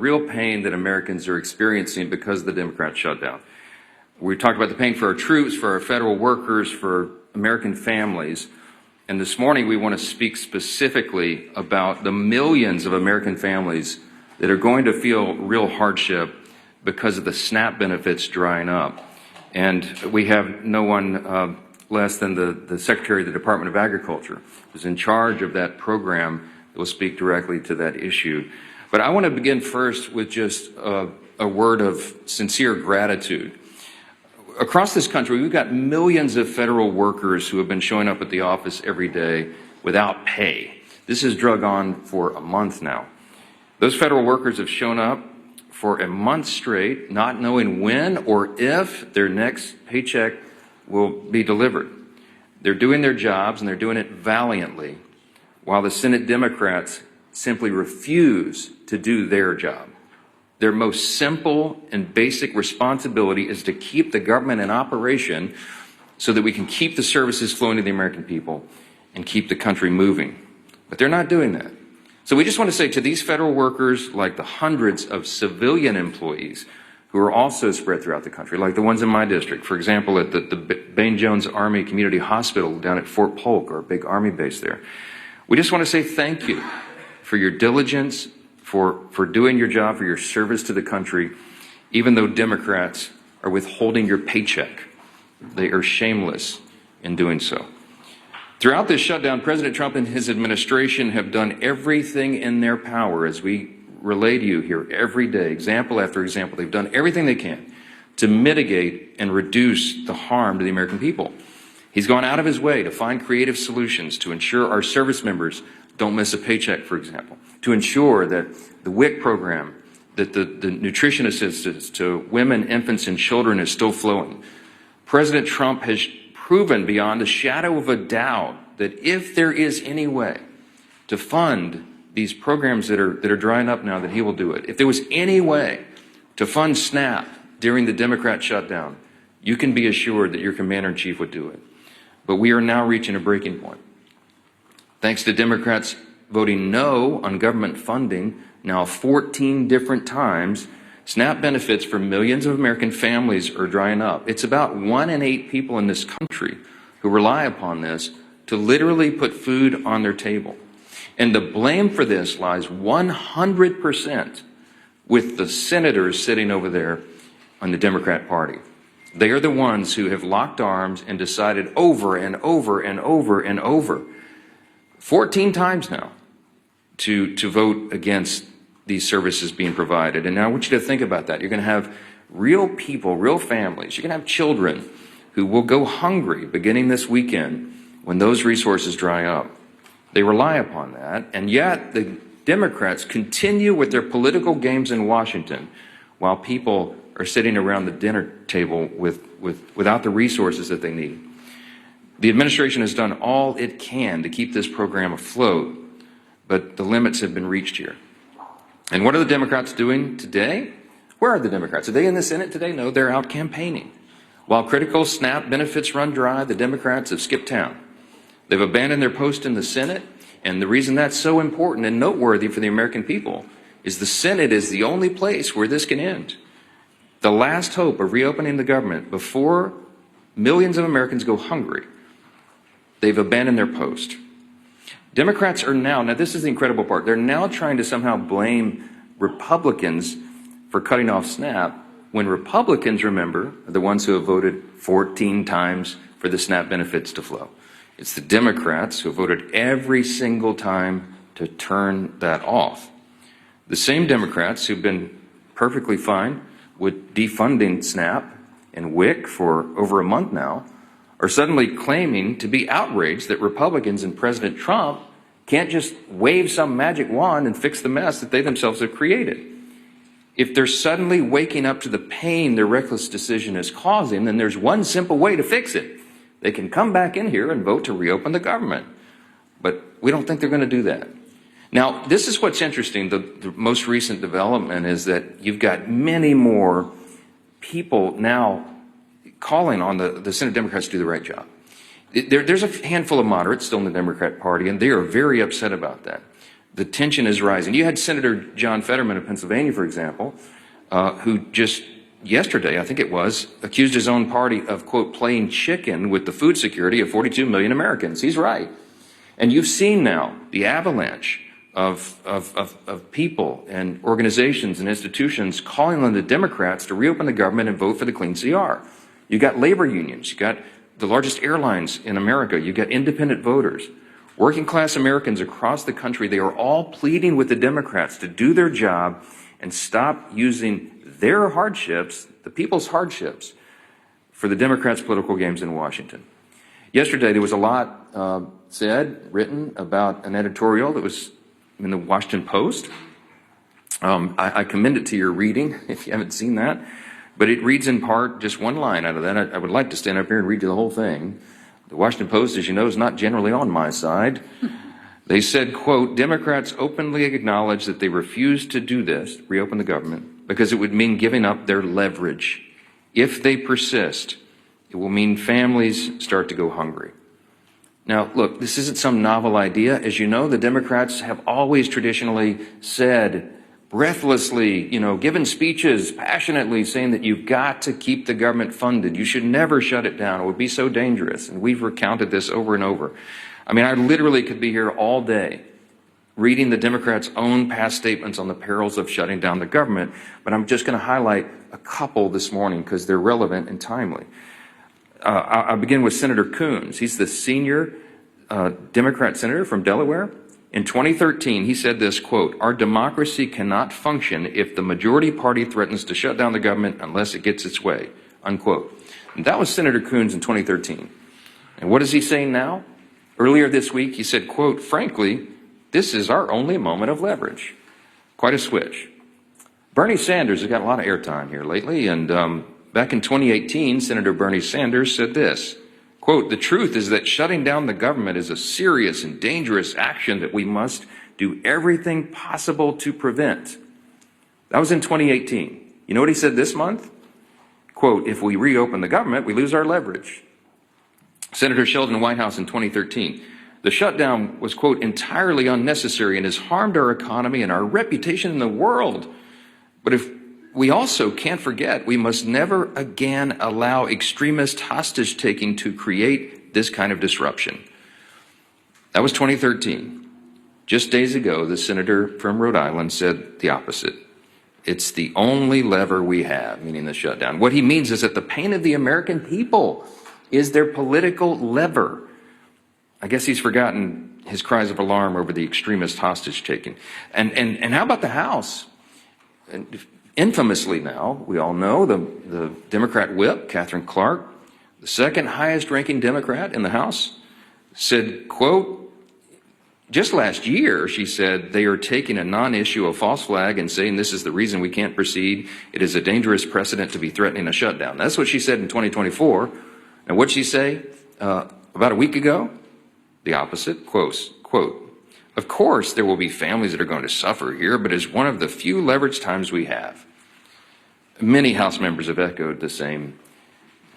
real pain that Americans are experiencing because of the Democrat shutdown. We talked about the pain for our troops, for our federal workers, for American families. And this morning we want to speak specifically about the millions of American families that are going to feel real hardship because of the SNAP benefits drying up. And we have no one less than the Secretary of the Department of Agriculture, who's in charge of that program, that will speak directly to that issue. But I want to begin first with just a word of sincere gratitude. Across this country, we've got millions of federal workers who have been showing up at the office every day without pay. This has drug on for a month now. Those federal workers have shown up for a month straight, not knowing when or if their next paycheck will be delivered. They're doing their jobs, and they're doing it valiantly, while the Senate Democrats simply refuse to do their job. Their most simple and basic responsibility is to keep the government in operation so that we can keep the services flowing to the American people and keep the country moving. But they're not doing that. So we just want to say to these federal workers, like the hundreds of civilian employees who are also spread throughout the country, like the ones in my district, for example, at the Bain Jones Army Community Hospital down at Fort Polk, our big Army base there. We just want to say thank you for your diligence, for doing your job, for your service to the country, even though Democrats are withholding your paycheck. They are shameless in doing so. Throughout this shutdown, President Trump and his administration have done everything in their power, as we relay to you here every day, example after example. They've done everything they can to mitigate and reduce the harm to the American people. He's gone out of his way to find creative solutions to ensure our service members don't miss a paycheck, for example, to ensure that the WIC program, that the nutrition assistance to women, infants, and children is still flowing. President Trump has proven beyond a shadow of a doubt that if there is any way to fund these programs that are drying up now, that he will do it. If there was any way to fund SNAP during the Democrat shutdown, you can be assured that your commander-in-chief would do it. But we are now reaching a breaking point. Thanks to Democrats voting no on government funding now 14 different times, SNAP benefits for millions of American families are drying up. It's about 1 in 8 people in this country who rely upon this to literally put food on their table. And the blame for this lies 100% with the senators sitting over there on the Democrat Party. They are the ones who have locked arms and decided over and over and over and over, 14 times now, to vote against these services being provided. And now I want you to think about that. You're going to have real people, real families. You're going to have children who will go hungry beginning this weekend when those resources dry up. They rely upon that, and yet the Democrats continue with their political games in Washington while people are sitting around the dinner table without the resources that they need. The administration has done all it can to keep this program afloat, but the limits have been reached here. And what are the Democrats doing today? Where are the Democrats? Are they in the Senate today? No, they're out campaigning. While critical SNAP benefits run dry, the Democrats have skipped town. They've abandoned their post in the Senate, and the reason that's so important and noteworthy for the American people is the Senate is the only place where this can end. The last hope of reopening the government before millions of Americans go hungry. They've abandoned their post. Democrats are now this is the incredible part, they're now trying to somehow blame Republicans for cutting off SNAP when Republicans, remember, are the ones who have voted 14 times for the SNAP benefits to flow. It's the Democrats who voted every single time to turn that off. The same Democrats who've been perfectly fine with defunding SNAP and WIC for over a month now are suddenly claiming to be outraged that Republicans and President Trump can't just wave some magic wand and fix the mess that they themselves have created. If they're suddenly waking up to the pain their reckless decision is causing, then there's one simple way to fix it. They can come back in here and vote to reopen the government. But we don't think they're going to do that. Now, this is what's interesting. The most recent development is that you've got many more people now calling on the Senate Democrats to do the right job. There's a handful of moderates still in the Democrat Party, and they are very upset about that. The tension is rising. You had Senator John Fetterman of Pennsylvania, for example, who just yesterday, I think it was, accused his own party of, quote, playing chicken with the food security of 42 million Americans. He's right. And you've seen now the avalanche of people and organizations and institutions calling on the Democrats to reopen the government and vote for the clean CR. You got labor unions. You got the largest airlines in America. You got independent voters. Working class Americans across the country, they are all pleading with the Democrats to do their job and stop using their hardships, the people's hardships, for the Democrats' political games in Washington. Yesterday, there was a lot said, written about an editorial that was in the Washington Post. I commend it to your reading if you haven't seen that. But it reads in part just one line out of that. I would like to stand up here and read you the whole thing. The Washington Post, as you know, is not generally on my side. They said, quote, Democrats openly acknowledge that they refuse to do this, reopen the government, because it would mean giving up their leverage. If they persist, it will mean families start to go hungry. Now, look, this isn't some novel idea. As you know, the Democrats have always traditionally said, breathlessly, given speeches passionately saying that you've got to keep the government funded. You should never shut it down. It would be so dangerous. And we've recounted this over and over. I mean, I literally could be here all day reading the Democrats' own past statements on the perils of shutting down the government, but I'm just going to highlight a couple this morning because they're relevant and timely. I'll begin with Senator Coons. He's the senior Democrat senator from Delaware. In 2013, he said this, quote, our democracy cannot function if the majority party threatens to shut down the government unless it gets its way, unquote. And that was Senator Coons in 2013. And what is he saying now? Earlier this week, he said, quote, frankly, this is our only moment of leverage. Quite a switch. Bernie Sanders has got a lot of airtime here lately, and back in 2018, Senator Bernie Sanders said this, quote, the truth is that shutting down the government is a serious and dangerous action that we must do everything possible to prevent. That was in 2018. You know what he said this month? Quote, if we reopen the government, we lose our leverage. Senator Sheldon Whitehouse in 2013. The shutdown was, quote, entirely unnecessary and has harmed our economy and our reputation in the world. But if we also can't forget, we must never again allow extremist hostage-taking to create this kind of disruption. That was 2013. Just days ago, the senator from Rhode Island said the opposite. It's the only lever we have, meaning the shutdown. What he means is that the pain of the American people is their political lever. I guess he's forgotten his cries of alarm over the extremist hostage-taking. And how about the House? Infamously now, we all know, the Democrat whip, Catherine Clark, the second highest ranking Democrat in the House, said, quote, just last year, she said, they are taking a non-issue, a false flag, and saying this is the reason we can't proceed. It is a dangerous precedent to be threatening a shutdown. That's what she said in 2024. And what'd she say about a week ago? The opposite, quote, of course, there will be families that are going to suffer here, but it's one of the few leverage times we have. Many House members have echoed the same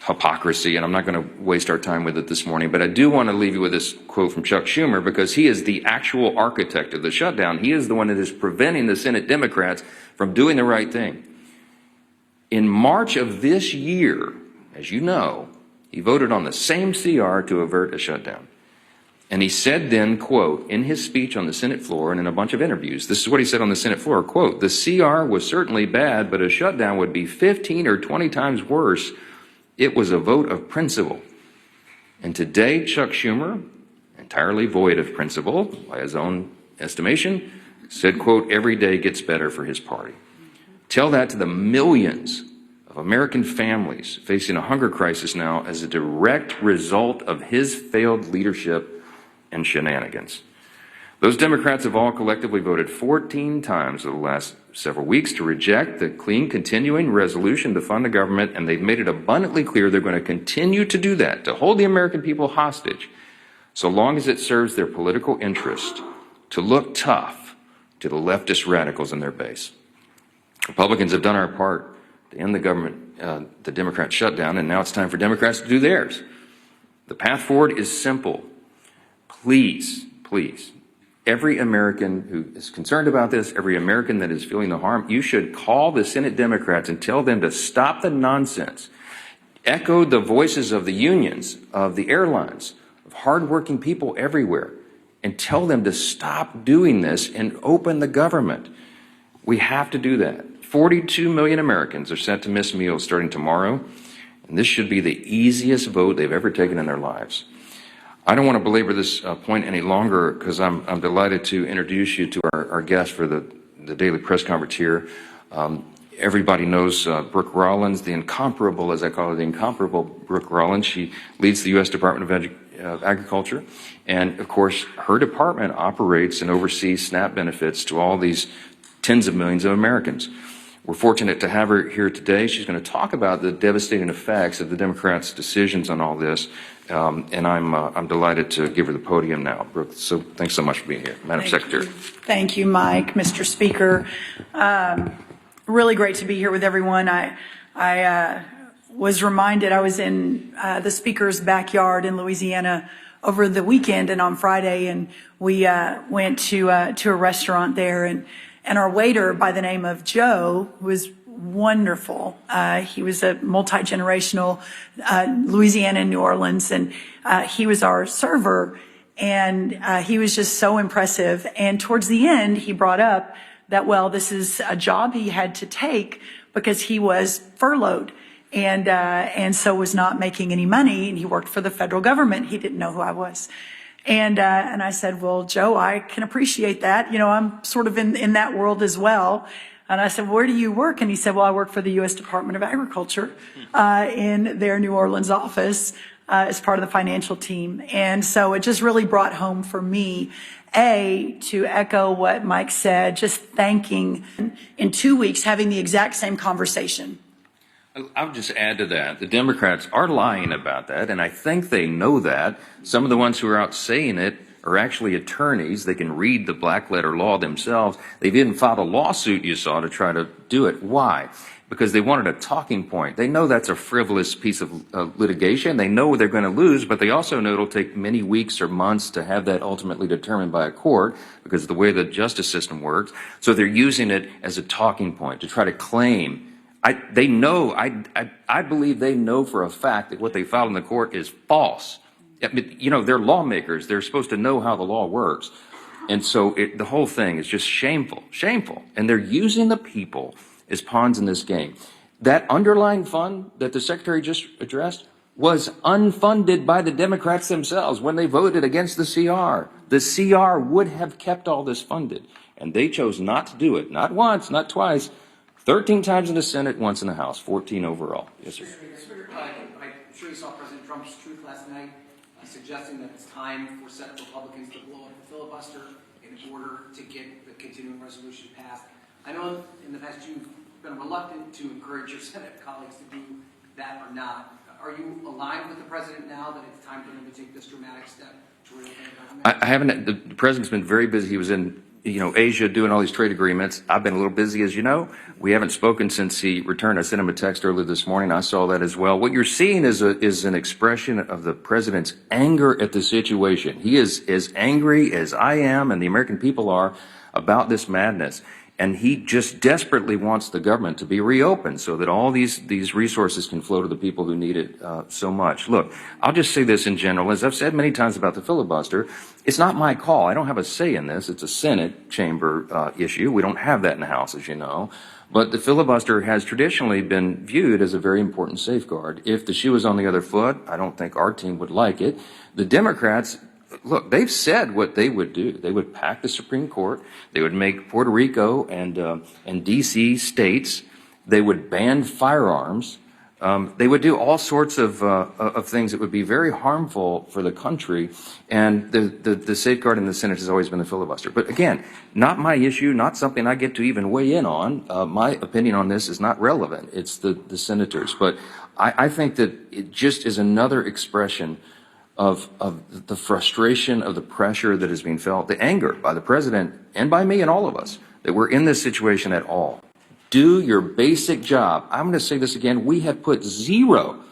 hypocrisy, and I'm not going to waste our time with it this morning, but I do want to leave you with this quote from Chuck Schumer because he is the actual architect of the shutdown. He is the one that is preventing the Senate Democrats from doing the right thing. In March of this year, as you know, he voted on the same CR to avert a shutdown. And he said then, quote, in his speech on the Senate floor and in a bunch of interviews, this is what he said on the Senate floor, quote, the CR was certainly bad, but a shutdown would be 15 or 20 times worse. It was a vote of principle. And today, Chuck Schumer, entirely void of principle, by his own estimation, said, quote, every day gets better for his party. Tell that to the millions of American families facing a hunger crisis now as a direct result of his failed leadership and shenanigans. Those Democrats have all collectively voted 14 times over the last several weeks to reject the clean continuing resolution to fund the government, and they've made it abundantly clear they're going to continue to do that, to hold the American people hostage, so long as it serves their political interest to look tough to the leftist radicals in their base. Republicans have done our part to end the government, the Democrat shutdown, and now it's time for Democrats to do theirs. The path forward is simple. Please, Every American who is concerned about this, every American that is feeling the harm, you should call the Senate Democrats and tell them to stop the nonsense. Echo the voices of the unions, of the airlines, of hardworking people everywhere, and tell them to stop doing this and open the government. We have to do that. 42 million Americans are set to miss meals starting tomorrow, and this should be the easiest vote they've ever taken in their lives. I don't want to belabor this point any longer because I'm delighted to introduce you to our guest for the daily press conference here. Everybody knows Brooke Rollins, the incomparable, as I call her, the incomparable Brooke Rollins. She leads the U.S. Department of Agriculture. And, of course, her department operates and oversees SNAP benefits to all these tens of millions of Americans. We're fortunate to have her here today. She's going to talk about the devastating effects of the Democrats' decisions on all this. And I'm delighted to give her the podium now. Brooke, so thanks so much for being here, Madam Secretary. Thank you, Mike, Mr. Speaker. Really great to be here with everyone. I was reminded I was in the Speaker's backyard in Louisiana over the weekend and on Friday, and we went to a restaurant there, and our waiter by the name of Joe was wonderful. He was a multi-generational Louisiana and New Orleans, and he was our server, and he was just so impressive. And towards the end, he brought up that, well, this is a job he had to take because he was furloughed and so was not making any money, and he worked for the federal government. He didn't know who I was. And I said, well, Joe, I can appreciate that. You know, I'm sort of in that world as well. And I said, where do you work? And he said, well, I work for the U.S. Department of Agriculture in their New Orleans office as part of the financial team. And so it just really brought home for me, to echo what Mike said, just thanking in 2 weeks having the exact same conversation. I'll just add to that. The Democrats are lying about that, and I think they know that. Some of the ones who are out saying it are actually attorneys. They can read the black letter law themselves. They've even filed a lawsuit, you saw, to try to do it. Why? Because they wanted a talking point. They know that's a frivolous piece of litigation. They know they're going to lose, but they also know it'll take many weeks or months to have that ultimately determined by a court because of the way the justice system works. So they're using it as a talking point to try to claim. I believe they know for a fact that what they filed in the court is false. You know, they're lawmakers. They're supposed to know how the law works. And so the whole thing is just shameful. And they're using the people as pawns in this game. That underlying fund that the Secretary just addressed was unfunded by the Democrats themselves when they voted against the CR. The CR would have kept all this funded, and they chose not to do it. Not once, not twice, 13 times in the Senate, once in the House, 14 overall. Yes, sir. I'm sure you saw President Trump's tweet last night suggesting that it's time for Senate Republicans to blow up the filibuster in order to get the continuing resolution passed. I know in the past you've been reluctant to encourage your Senate colleagues to do that or not. Are you aligned with the president now that it's time for him to take this dramatic step to reopen the government? I haven't. The president's been very busy. He was in Asia doing all these trade agreements. I've been a little busy, as you know. We haven't spoken since he returned. I sent him a text earlier this morning. I saw that as well. What you're seeing is an expression of the president's anger at the situation. He is as angry as I am and the American people are about this madness. And he just desperately wants the government to be reopened so that all these resources can flow to the people who need it so much. Look, I'll just say this in general. As I've said many times about the filibuster, it's not my call. I don't have a say in this. It's a Senate chamber issue. We don't have that in the House, as you know. But the filibuster has traditionally been viewed as a very important safeguard. If the shoe was on the other foot, I don't think our team would like it. The Democrats, look, they've said what they would do. They would pack the Supreme Court. They would make Puerto Rico and D.C. states. They would ban firearms. They would do all sorts of things that would be very harmful for the country. And the safeguard in the Senate has always been the filibuster. But again, not my issue, not something I get to even weigh in on. My opinion on this is not relevant. It's the senators. But I think that it just is another expression of the frustration, of the pressure that is being felt, the anger by the president and by me and all of us that we're in this situation at all. Do your basic job. I'm going to say this again. We have put zero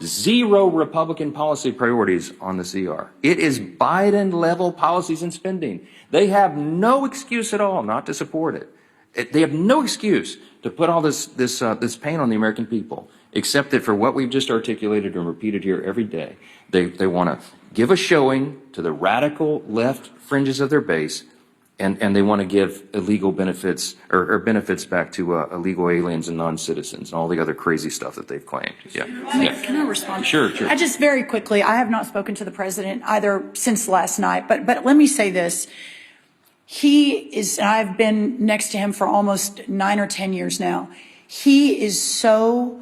Zero Republican policy priorities on the CR. It is Biden-level policies and spending. They have no excuse at all not to support it. They have no excuse to put all this pain on the American people, except that for what we've just articulated and repeated here every day, they want to give a showing to the radical left fringes of their base, and they want to give illegal benefits or benefits back to illegal aliens and non-citizens and all the other crazy stuff that they've claimed. Yeah. Can I respond? Sure. I just very quickly, I have not spoken to the president either since last night, but let me say this. I've been next to him for almost 9 or 10 years now. He is so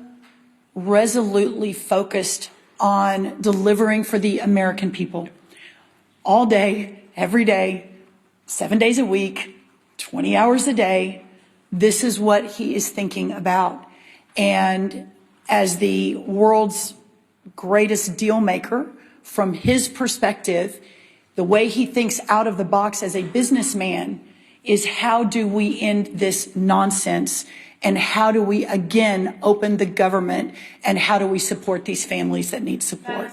resolutely focused on delivering for the American people all day, every day, 7 days a week, 20 hours a day. This is what he is thinking about. And as the world's greatest deal maker, from his perspective, the way he thinks out of the box as a businessman is how do we end this nonsense, and how do we again open the government, and how do we support these families that need support?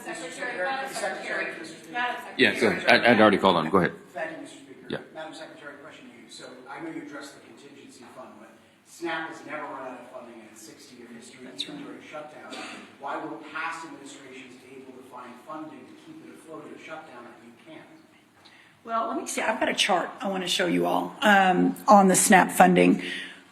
Yeah, go ahead. I'd already called on. Go ahead. Thank you, Mr. Speaker. Yeah. Madam Secretary, question to you. So I know you addressed the contingency fund, but SNAP has never run out of funding in its 60-year history. That's right. During shutdown. Why were past administrations able to find funding to keep it afloat in a shutdown that you can't? Well, let me see. I've got a chart I want to show you all on the SNAP funding.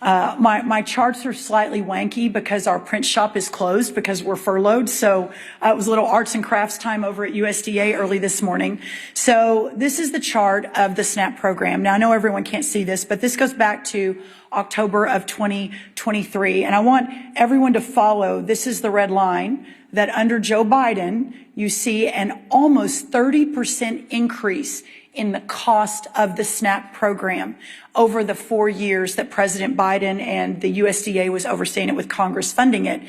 My charts are slightly wanky because our print shop is closed because we're furloughed. So it was a little arts and crafts time over at USDA early this morning. So this is the chart of the SNAP program. Now, I know everyone can't see this, but this goes back to October of 2023. And I want everyone to follow. This is the red line that under Joe Biden, you see an almost 30% increase in the cost of the SNAP program over the 4 years that President Biden and the USDA was overseeing it with Congress funding it.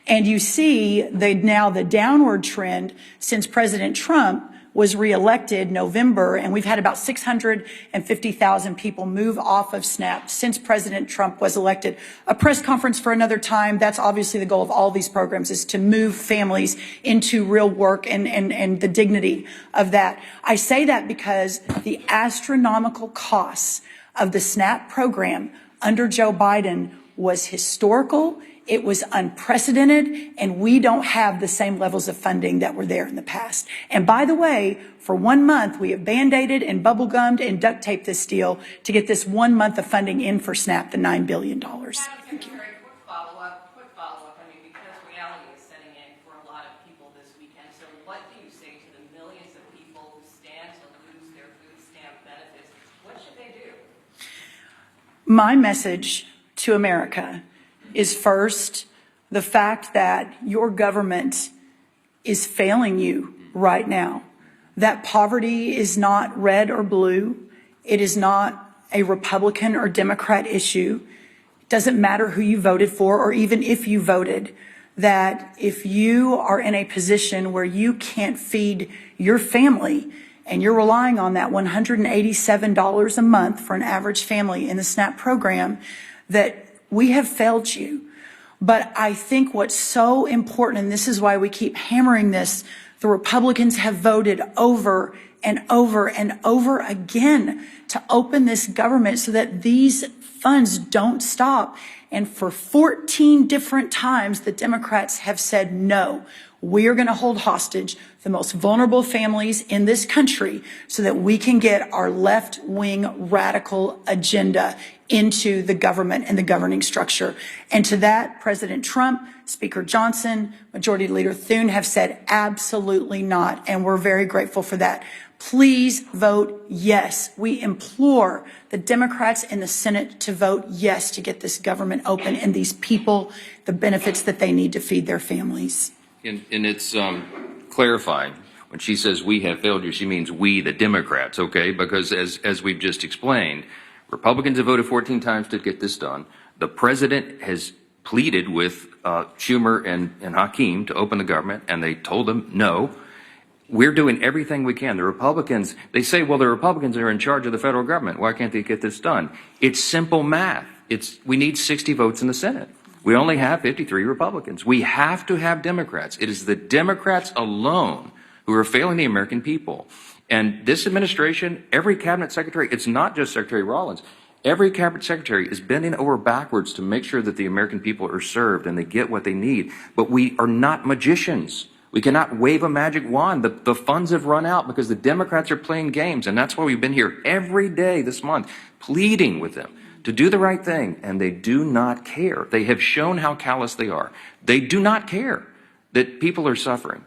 And you see now the downward trend since President Trump was reelected November, and we've had about 650,000 people move off of SNAP since President Trump was elected. A press conference for another time. That's obviously the goal of all these programs, is to move families into real work and the dignity of that. I say that because the astronomical costs of the SNAP program under Joe Biden was historical. It was unprecedented, and we don't have the same levels of funding that were there in the past. And by the way, for 1 month, we have Band-Aided and bubble-gummed and duct taped this deal to get this 1 month of funding in for SNAP, the $9 billion. Thank you. Quick follow-up. I mean, because reality is setting in for a lot of people this weekend. So what do you say to the millions of people who stand to lose their food stamp benefits? What should they do? My message to America is first, the fact that your government is failing you right now. That poverty is not red or blue. It is not a Republican or Democrat issue. It doesn't matter who you voted for or even if you voted. That if you are in a position where you can't feed your family and you're relying on that $187 a month for an average family in the SNAP program, that we have failed you. But I think what's so important, and this is why we keep hammering this, the Republicans have voted over and over and over again to open this government so that these funds don't stop. And for 14 different times, the Democrats have said, no, we are going to hold hostage the most vulnerable families in this country so that we can get our left-wing radical agenda into the government and the governing structure. And to that, President Trump, Speaker Johnson, Majority Leader Thune have said absolutely not. And we're very grateful for that. Please vote yes. We implore the Democrats in the Senate to vote yes to get this government open and these people the benefits that they need to feed their families. And it's clarifying. When she says we have failed you, she means we, the Democrats, okay? Because as we've just explained, Republicans have voted 14 times to get this done. The president has pleaded with Schumer and Hakeem to open the government, and they told them no. We're doing everything we can. The Republicans, they say, well, the Republicans are in charge of the federal government. Why can't they get this done? It's simple math. We need 60 votes in the Senate. We only have 53 Republicans. We have to have Democrats. It is the Democrats alone who are failing the American people. And this administration, every cabinet secretary, it's not just Secretary Rollins, every cabinet secretary is bending over backwards to make sure that the American people are served and they get what they need. But we are not magicians. We cannot wave a magic wand. The funds have run out because the Democrats are playing games. And that's why we've been here every day this month pleading with them to do the right thing. And they do not care. They have shown how callous they are. They do not care that people are suffering.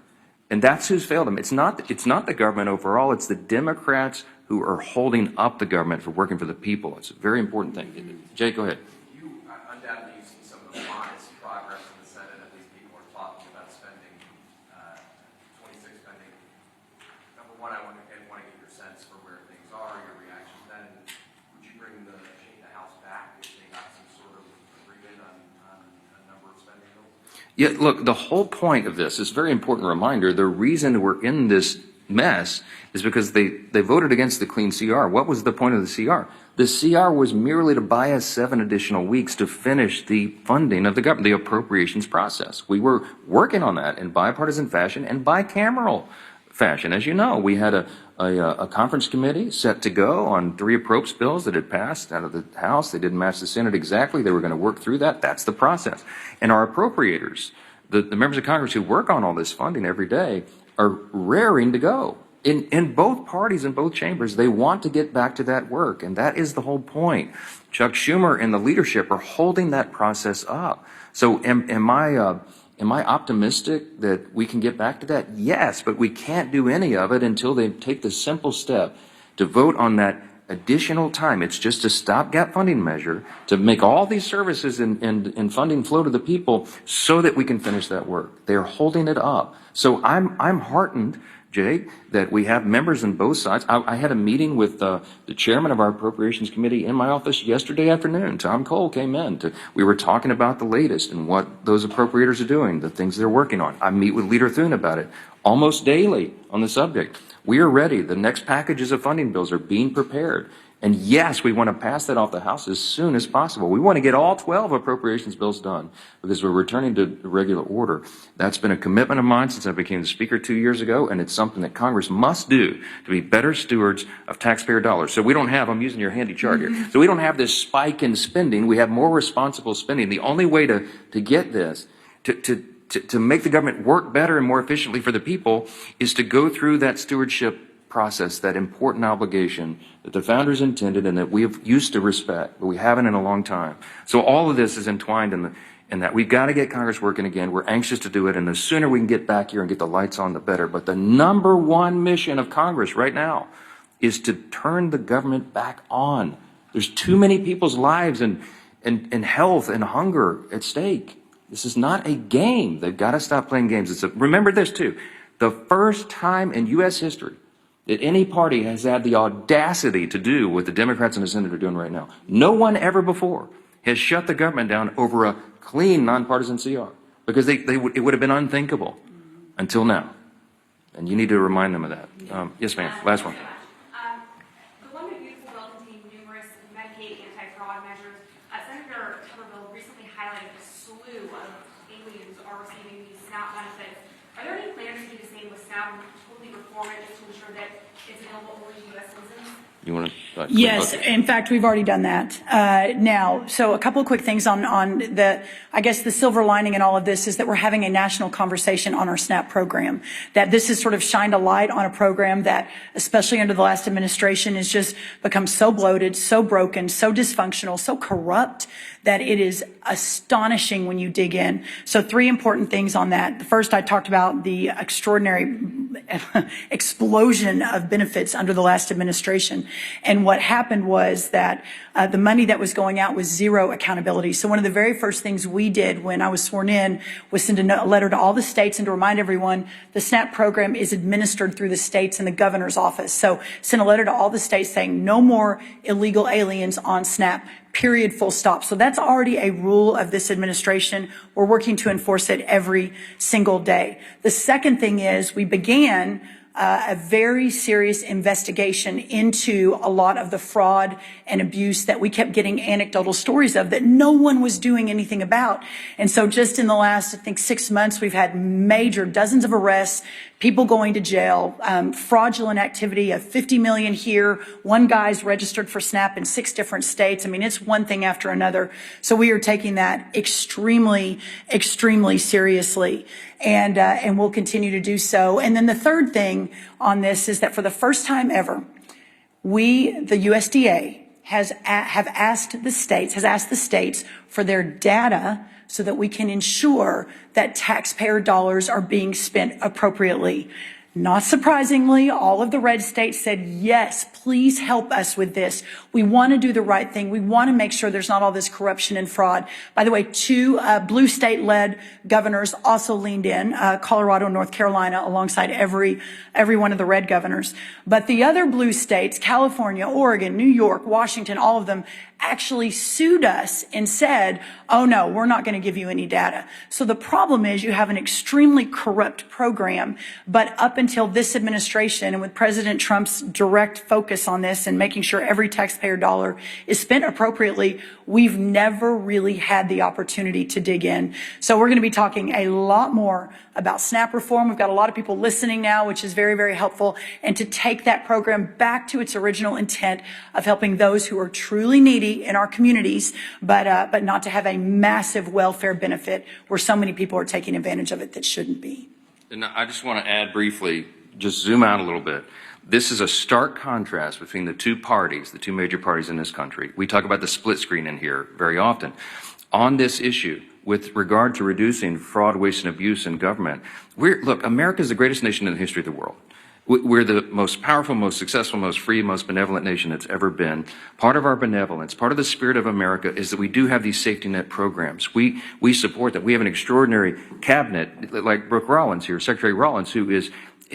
And that's who's failed them. It's not the government overall. It's the Democrats who are holding up the government for working for the people. It's a very important thing. Jake, go ahead. You undoubtedly you've seen some of the modest progress in the Senate. At least people are talking about spending, 26 spending. Number one, I want to get your sense for where things are, your reaction to that. And would you bring the House back if they got some sort of agreement on a number of spending bills? Yeah, look, the whole point of this is a very important reminder. The reason we're in this mess is because they voted against the clean CR. What was the point of the CR? The CR was merely to buy us 7 additional weeks to finish the funding of the government, the appropriations process. We were working on that in bipartisan fashion and bicameral fashion. As you know, we had a conference committee set to go on 3 appropriations bills that had passed out of the House. They didn't match the Senate exactly. They were going to work through that. That's the process. And our appropriators, the members of Congress who work on all this funding every day, are raring to go. In both parties, in both chambers, they want to get back to that work, and that is the whole point. Chuck Schumer and the leadership are holding that process up. So am I optimistic that we can get back to that? Yes, but we can't do any of it until they take the simple step to vote on that additional time. It's just a stopgap funding measure to make all these services and funding flow to the people so that we can finish that work. They're holding it up. So I'm heartened, Jake, that we have members on both sides. I had a meeting with the chairman of our Appropriations Committee in my office yesterday afternoon. Tom Cole came in. We were talking about the latest and what those appropriators are doing, the things they're working on. I meet with Leader Thune about it almost daily on the subject. We are ready. The next packages of funding bills are being prepared. And yes, we want to pass that off the House as soon as possible. We want to get all 12 appropriations bills done because we're returning to regular order. That's been a commitment of mine since I became the Speaker 2 years ago, and it's something that Congress must do to be better stewards of taxpayer dollars. So we don't have, I'm using your handy chart here, so we don't have this spike in spending. We have more responsible spending. The only way to get this, to make the government work better and more efficiently for the people is to go through that stewardship process, that important obligation that the founders intended and that we have used to respect, but we haven't in a long time. So all of this is entwined in that. We've got to get Congress working again. We're anxious to do it, and the sooner we can get back here and get the lights on, the better. But the number one mission of Congress right now is to turn the government back on. There's too many people's lives and health and hunger at stake. This is not a game. They've got to stop playing games. Remember this, too. The first time in U.S. history that any party has had the audacity to do what the Democrats and the Senate are doing right now. No one ever before has shut the government down over a clean, nonpartisan CR because it would have been unthinkable until now. And you need to remind them of that. Yes, ma'am. Last one. The One Big Beautiful Bill contained numerous Medicaid anti-fraud measures. Senator Tuberville recently highlighted a slew of aliens who are receiving these SNAP benefits. Are there any plans to do the same with SNAP and totally reform it just to ensure that it's available only to U.S. citizens? You want to? Yes, in fact, we've already done that. Now, so a couple of quick things on I guess the silver lining in all of this is that we're having a national conversation on our SNAP program, that this has sort of shined a light on a program that, especially under the last administration, has just become so bloated, so broken, so dysfunctional, so corrupt that it is astonishing when you dig in. So 3 important things on that. The first, I talked about the extraordinary explosion of benefits under the last administration. And what happened was that the money that was going out was zero accountability. So one of the very first things we did when I was sworn in was send a letter to all the states and to remind everyone the SNAP program is administered through the states and the governor's office. So send a letter to all the states saying no more illegal aliens on SNAP. Period, full stop. So that's already a rule of this administration. We're working to enforce it every single day. The second thing is we began a very serious investigation into a lot of the fraud and abuse that we kept getting anecdotal stories of that no one was doing anything about. And so just in the last, I think, 6 months, we've had major dozens of arrests, people going to jail, fraudulent activity of 50 million here. One guy's registered for SNAP in 6 different states. I mean, it's one thing after another. So we are taking that extremely, extremely seriously. And we'll continue to do so. And then the third thing on this is that for the first time ever, the USDA, have asked the states for their data so that we can ensure that taxpayer dollars are being spent appropriately. Not surprisingly, all of the red states said, yes, please help us with this. We want to do the right thing. We want to make sure there's not all this corruption and fraud. By the way, 2 blue state-led governors also leaned in, Colorado and North Carolina, alongside every one of the red governors. But the other blue states, California, Oregon, New York, Washington, all of them, actually sued us and said, oh no, we're not going to give you any data. So the problem is you have an extremely corrupt program, but up until this administration and with President Trump's direct focus on this and making sure every taxpayer dollar is spent appropriately, we've never really had the opportunity to dig in. So we're going to be talking a lot more about SNAP reform. We've got a lot of people listening now, which is very, very helpful, and to take that program back to its original intent of helping those who are truly needy in our communities, but not to have a massive welfare benefit where so many people are taking advantage of it that shouldn't be. And I just want to add briefly, just zoom out a little bit. This is a stark contrast between the 2 parties, the 2 major parties in this country. We talk about the split screen in here very often. On this issue, with regard to reducing fraud, waste, and abuse in government, look, America is the greatest nation in the history of the world. We're the most powerful, most successful, most free, most benevolent nation that's ever been. Part of our benevolence, part of the spirit of America is that we do have these safety net programs. We support that. We have an extraordinary cabinet like Brooke Rollins here, Secretary Rollins, who is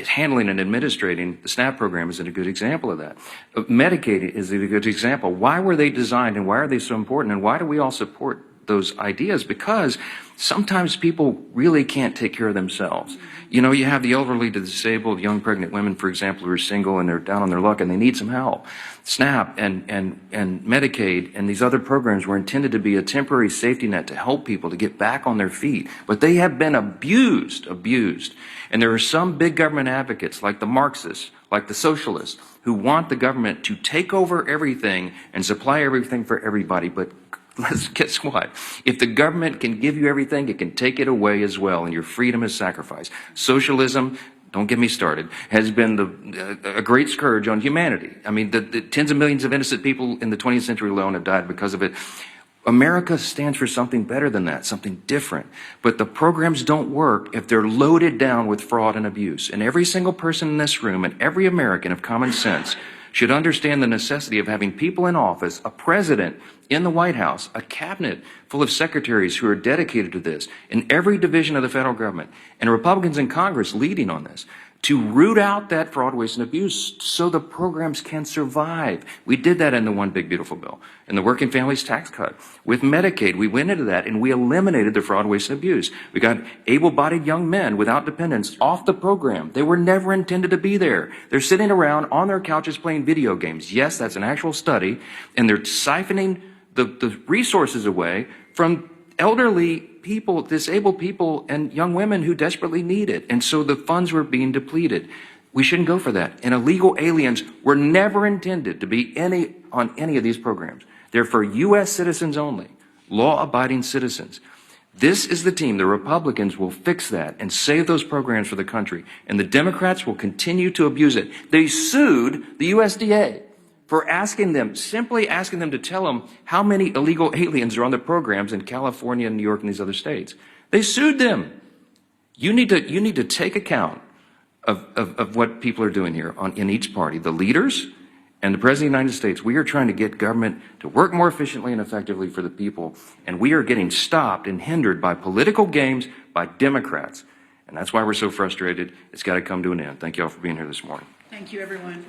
handling and administrating the SNAP program is a good example of that. Medicaid is a good example. Why were they designed and why are they so important and why do we all support those ideas? Because sometimes people really can't take care of themselves. You know, you have the elderly, the disabled, young pregnant women, for example, who are single and they're down on their luck and they need some help. SNAP and Medicaid and these other programs were intended to be a temporary safety net to help people to get back on their feet. But they have been abused. And there are some big government advocates like the Marxists, like the socialists, who want the government to take over everything and supply everything for everybody. But guess what? If the government can give you everything, it can take it away as well, and your freedom is sacrificed. Socialism, don't get me started, has been a great scourge on humanity. I mean, the tens of millions of innocent people in the 20th century alone have died because of it. America stands for something better than that, something different. But the programs don't work if they're loaded down with fraud and abuse. And every single person in this room and every American of common sense should understand the necessity of having people in office, a president in the White House, a cabinet full of secretaries who are dedicated to this in every division of the federal government, and Republicans in Congress leading on this, to root out that fraud, waste, and abuse so the programs can survive. We did that in the One Big Beautiful Bill, in the Working Families Tax Cut. With Medicaid, we went into that and we eliminated the fraud, waste, and abuse. We got able-bodied young men without dependents off the program. They were never intended to be there. They're sitting around on their couches playing video games. Yes, that's an actual study, and they're siphoning the resources away from elderly people, disabled people, and young women who desperately need it. And so the funds were being depleted. We shouldn't go for that. And illegal aliens were never intended to be on any of these programs. They're for U.S. citizens only, law-abiding citizens. This is the team. The Republicans will fix that and save those programs for the country. And the Democrats will continue to abuse it. They sued the USDA for simply asking them to tell them how many illegal aliens are on the programs in California and New York and these other states. They sued them. You need to take account of what people are doing here in each party, the leaders and the President of the United States. We are trying to get government to work more efficiently and effectively for the people, and we are getting stopped and hindered by political games by Democrats. And that's why we're so frustrated. It's got to come to an end. Thank you all for being here this morning. Thank you, everyone.